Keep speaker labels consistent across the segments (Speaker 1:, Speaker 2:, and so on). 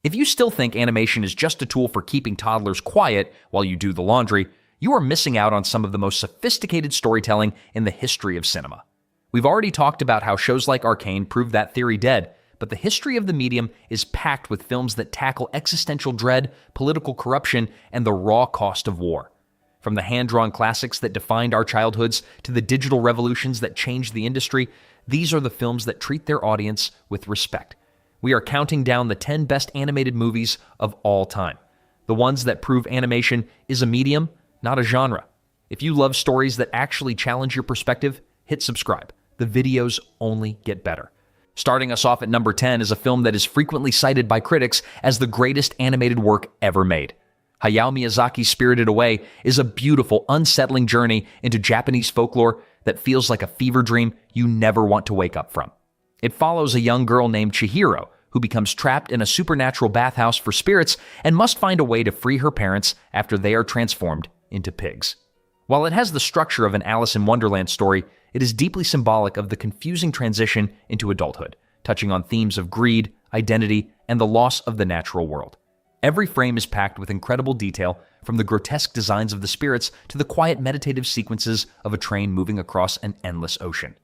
Speaker 1: If you still think animation is just a tool for keeping toddlers quiet while you do the laundry, you are missing out on some of the most sophisticated storytelling in the history of cinema. We've already talked about how shows like Arcane prove that theory dead, but the history of the medium is packed with films that tackle existential dread, political corruption, and the raw cost of war. From the hand-drawn classics that defined our childhoods to the digital revolutions that changed the industry, these are the films that treat their audience with respect. We are counting down the 10 best animated movies of all time. The ones that prove animation is a medium, not a genre. If you love stories that actually challenge your perspective, hit subscribe. The videos only get better. Starting us off at number 10 is a film that is frequently cited by critics as the greatest animated work ever made. Hayao Miyazaki's Spirited Away is a beautiful, unsettling journey into Japanese folklore that feels like a fever dream you never want to wake up from. It follows a young girl named Chihiro who becomes trapped in a supernatural bathhouse for spirits and must find a way to free her parents after they are transformed into pigs. While it has the structure of an Alice in Wonderland story, it is deeply symbolic of the confusing transition into adulthood, touching on themes of greed, identity, and the loss of the natural world. Every frame is packed with incredible detail, from the grotesque designs of the spirits to the quiet meditative sequences of a train moving across an endless ocean.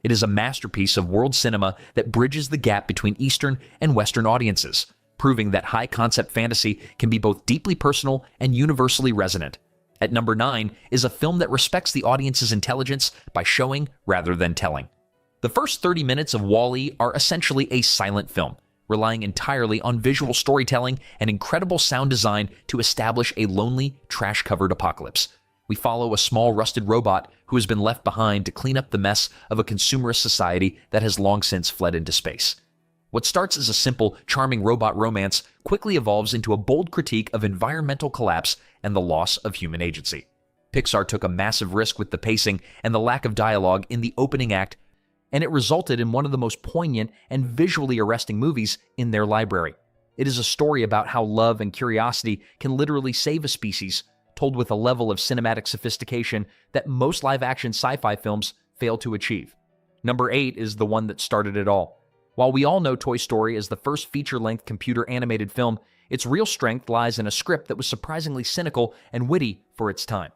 Speaker 1: It is a masterpiece of world cinema that bridges the gap between Eastern and Western audiences, proving that high-concept fantasy can be both deeply personal and universally resonant. At number 9 is a film that respects the audience's intelligence by showing rather than telling. The first 30 minutes of WALL-E are essentially a silent film, relying entirely on visual storytelling and incredible sound design to establish a lonely, trash-covered apocalypse. We follow a small rusted robot who has been left behind to clean up the mess of a consumerist society that has long since fled into space. What starts as a simple, charming robot romance quickly evolves into a bold critique of environmental collapse and the loss of human agency. Pixar took a massive risk with the pacing and the lack of dialogue in the opening act, and it resulted in one of the most poignant and visually arresting movies in their library. It is a story about how love and curiosity can literally save a species, told with a level of cinematic sophistication that most live-action sci-fi films fail to achieve. Number 8 is the one that started it all. While we all know Toy Story is the first feature-length computer-animated film, its real strength lies in a script that was surprisingly cynical and witty for its time.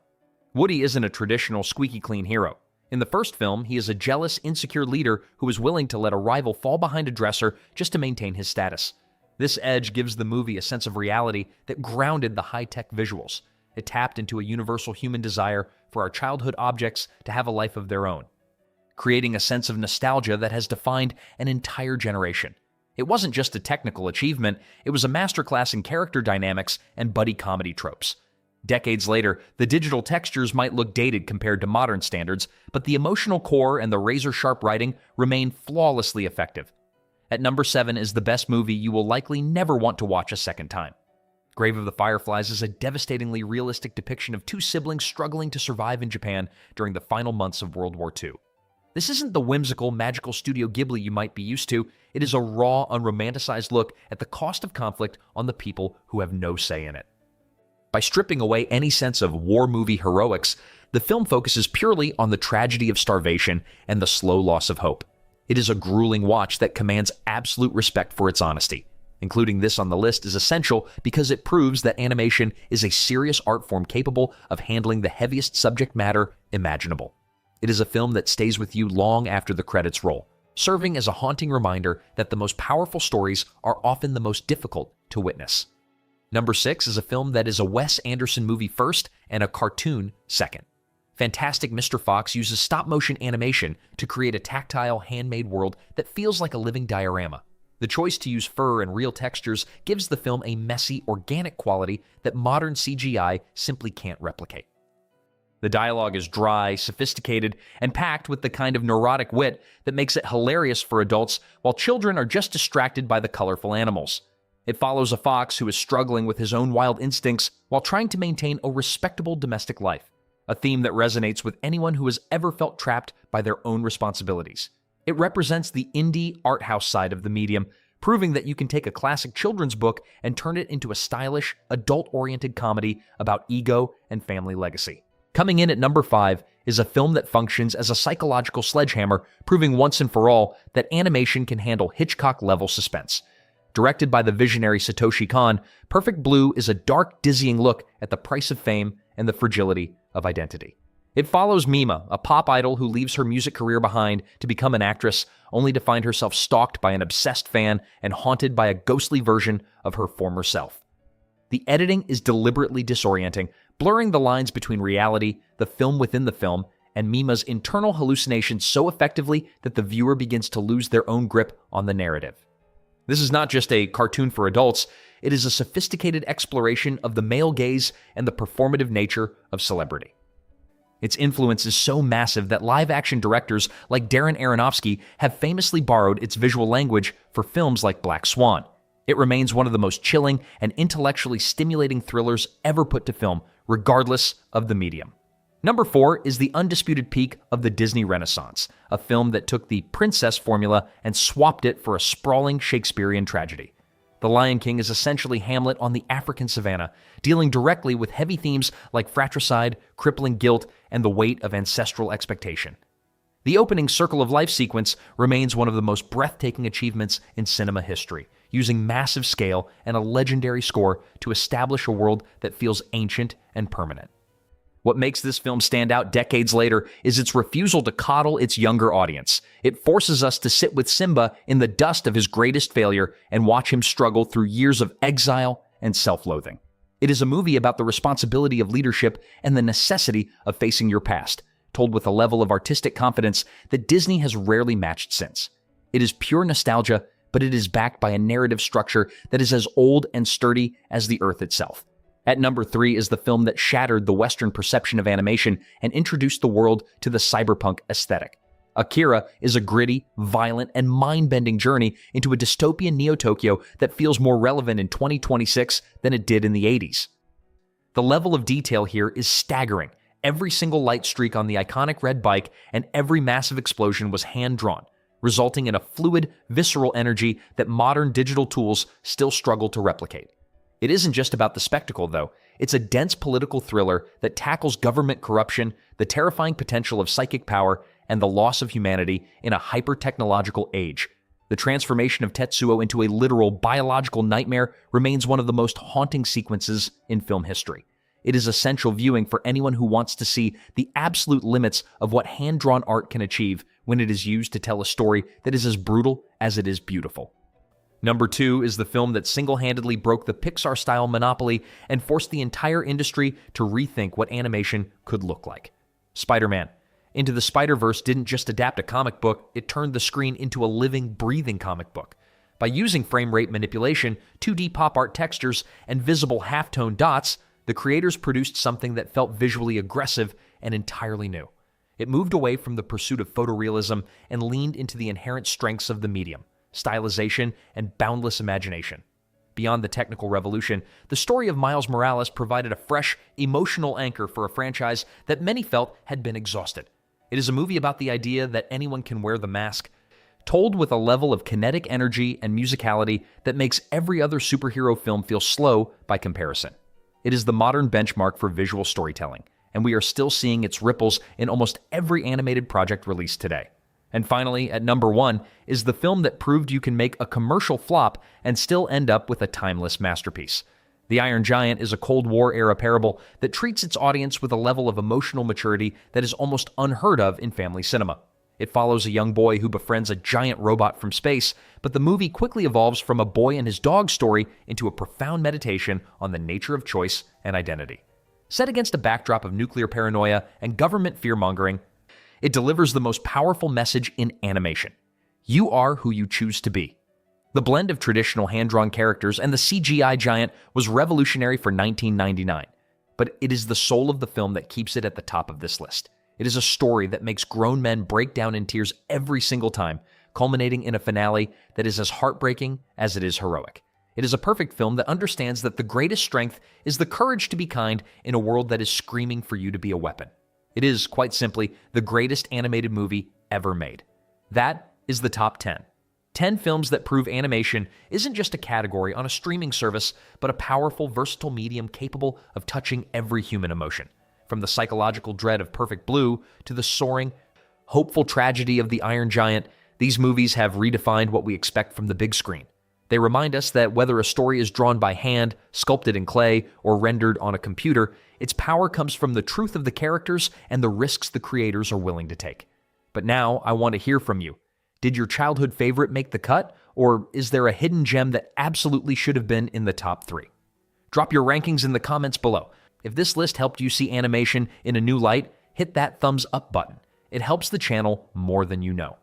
Speaker 1: Woody isn't a traditional squeaky-clean hero. In the first film, he is a jealous, insecure leader who is willing to let a rival fall behind a dresser just to maintain his status. This edge gives the movie a sense of reality that grounded the high-tech visuals. It tapped into a universal human desire for our childhood objects to have a life of their own, creating a sense of nostalgia that has defined an entire generation. It wasn't just a technical achievement, it was a masterclass in character dynamics and buddy comedy tropes. Decades later, the digital textures might look dated compared to modern standards, but the emotional core and the razor-sharp writing remain flawlessly effective. At number 7 is the best movie you will likely never want to watch a second time. Grave of the Fireflies is a devastatingly realistic depiction of two siblings struggling to survive in Japan during the final months of World War II. This isn't the whimsical, magical Studio Ghibli you might be used to. It is a raw, unromanticized look at the cost of conflict on the people who have no say in it. By stripping away any sense of war movie heroics, the film focuses purely on the tragedy of starvation and the slow loss of hope. It is a grueling watch that commands absolute respect for its honesty. Including this on the list is essential because it proves that animation is a serious art form capable of handling the heaviest subject matter imaginable. It is a film that stays with you long after the credits roll, serving as a haunting reminder that the most powerful stories are often the most difficult to witness. Number 6 is a film that is a Wes Anderson movie first and a cartoon second. Fantastic Mr. Fox uses stop-motion animation to create a tactile, handmade world that feels like a living diorama. The choice to use fur and real textures gives the film a messy, organic quality that modern CGI simply can't replicate. The dialogue is dry, sophisticated, and packed with the kind of neurotic wit that makes it hilarious for adults, while children are just distracted by the colorful animals. It follows a fox who is struggling with his own wild instincts while trying to maintain a respectable domestic life, a theme that resonates with anyone who has ever felt trapped by their own responsibilities. It represents the indie art house side of the medium, proving that you can take a classic children's book and turn it into a stylish, adult-oriented comedy about ego and family legacy. Coming in at number 5 is a film that functions as a psychological sledgehammer, proving once and for all that animation can handle Hitchcock-level suspense. Directed by the visionary Satoshi Kon, Perfect Blue is a dark, dizzying look at the price of fame and the fragility of identity. It follows Mima, a pop idol who leaves her music career behind to become an actress, only to find herself stalked by an obsessed fan and haunted by a ghostly version of her former self. The editing is deliberately disorienting, blurring the lines between reality, the film within the film, and Mima's internal hallucinations so effectively that the viewer begins to lose their own grip on the narrative. This is not just a cartoon for adults, it is a sophisticated exploration of the male gaze and the performative nature of celebrity. Its influence is so massive that live-action directors like Darren Aronofsky have famously borrowed its visual language for films like Black Swan. It remains one of the most chilling and intellectually stimulating thrillers ever put to film, regardless of the medium. Number 4 is the undisputed peak of the Disney Renaissance, a film that took the princess formula and swapped it for a sprawling Shakespearean tragedy. The Lion King is essentially Hamlet on the African savanna, dealing directly with heavy themes like fratricide, crippling guilt, and the weight of ancestral expectation. The opening Circle of Life sequence remains one of the most breathtaking achievements in cinema history, using massive scale and a legendary score to establish a world that feels ancient and permanent. What makes this film stand out decades later is its refusal to coddle its younger audience. It forces us to sit with Simba in the dust of his greatest failure and watch him struggle through years of exile and self-loathing. It is a movie about the responsibility of leadership and the necessity of facing your past, told with a level of artistic confidence that Disney has rarely matched since. It is pure nostalgia, but it is backed by a narrative structure that is as old and sturdy as the earth itself. At number 3 is the film that shattered the Western perception of animation and introduced the world to the cyberpunk aesthetic. Akira is a gritty, violent, and mind-bending journey into a dystopian Neo-Tokyo that feels more relevant in 2026 than it did in the 80s. The level of detail here is staggering. Every single light streak on the iconic red bike and every massive explosion was hand-drawn, resulting in a fluid, visceral energy that modern digital tools still struggle to replicate. It isn't just about the spectacle, though. It's a dense political thriller that tackles government corruption, the terrifying potential of psychic power, and the loss of humanity in a hyper-technological age. The transformation of Tetsuo into a literal biological nightmare remains one of the most haunting sequences in film history. It is essential viewing for anyone who wants to see the absolute limits of what hand-drawn art can achieve when it is used to tell a story that is as brutal as it is beautiful. Number 2 is the film that single-handedly broke the Pixar-style monopoly and forced the entire industry to rethink what animation could look like. Spider-Man. Into the Spider-Verse didn't just adapt a comic book, it turned the screen into a living, breathing comic book. By using frame rate manipulation, 2D pop art textures, and visible halftone dots, the creators produced something that felt visually aggressive and entirely new. It moved away from the pursuit of photorealism and leaned into the inherent strengths of the medium: stylization, and boundless imagination. Beyond the technical revolution, the story of Miles Morales provided a fresh, emotional anchor for a franchise that many felt had been exhausted. It is a movie about the idea that anyone can wear the mask, told with a level of kinetic energy and musicality that makes every other superhero film feel slow by comparison. It is the modern benchmark for visual storytelling, and we are still seeing its ripples in almost every animated project released today. And finally, at number 1, is the film that proved you can make a commercial flop and still end up with a timeless masterpiece. The Iron Giant is a Cold War-era parable that treats its audience with a level of emotional maturity that is almost unheard of in family cinema. It follows a young boy who befriends a giant robot from space, but the movie quickly evolves from a boy and his dog story into a profound meditation on the nature of choice and identity. Set against a backdrop of nuclear paranoia and government fear-mongering, it delivers the most powerful message in animation. You are who you choose to be. The blend of traditional hand-drawn characters and the CGI giant was revolutionary for 1999, but it is the soul of the film that keeps it at the top of this list. It is a story that makes grown men break down in tears every single time, culminating in a finale that is as heartbreaking as it is heroic. It is a perfect film that understands that the greatest strength is the courage to be kind in a world that is screaming for you to be a weapon. It is, quite simply, the greatest animated movie ever made. That is the top 10. 10 films that prove animation isn't just a category on a streaming service, but a powerful, versatile medium capable of touching every human emotion. From the psychological dread of Perfect Blue to the soaring, hopeful tragedy of The Iron Giant, these movies have redefined what we expect from the big screen. They remind us that whether a story is drawn by hand, sculpted in clay, or rendered on a computer, its power comes from the truth of the characters and the risks the creators are willing to take. But now, I want to hear from you. Did your childhood favorite make the cut, or is there a hidden gem that absolutely should have been in the top 3? Drop your rankings in the comments below. If this list helped you see animation in a new light, hit that thumbs up button. It helps the channel more than you know.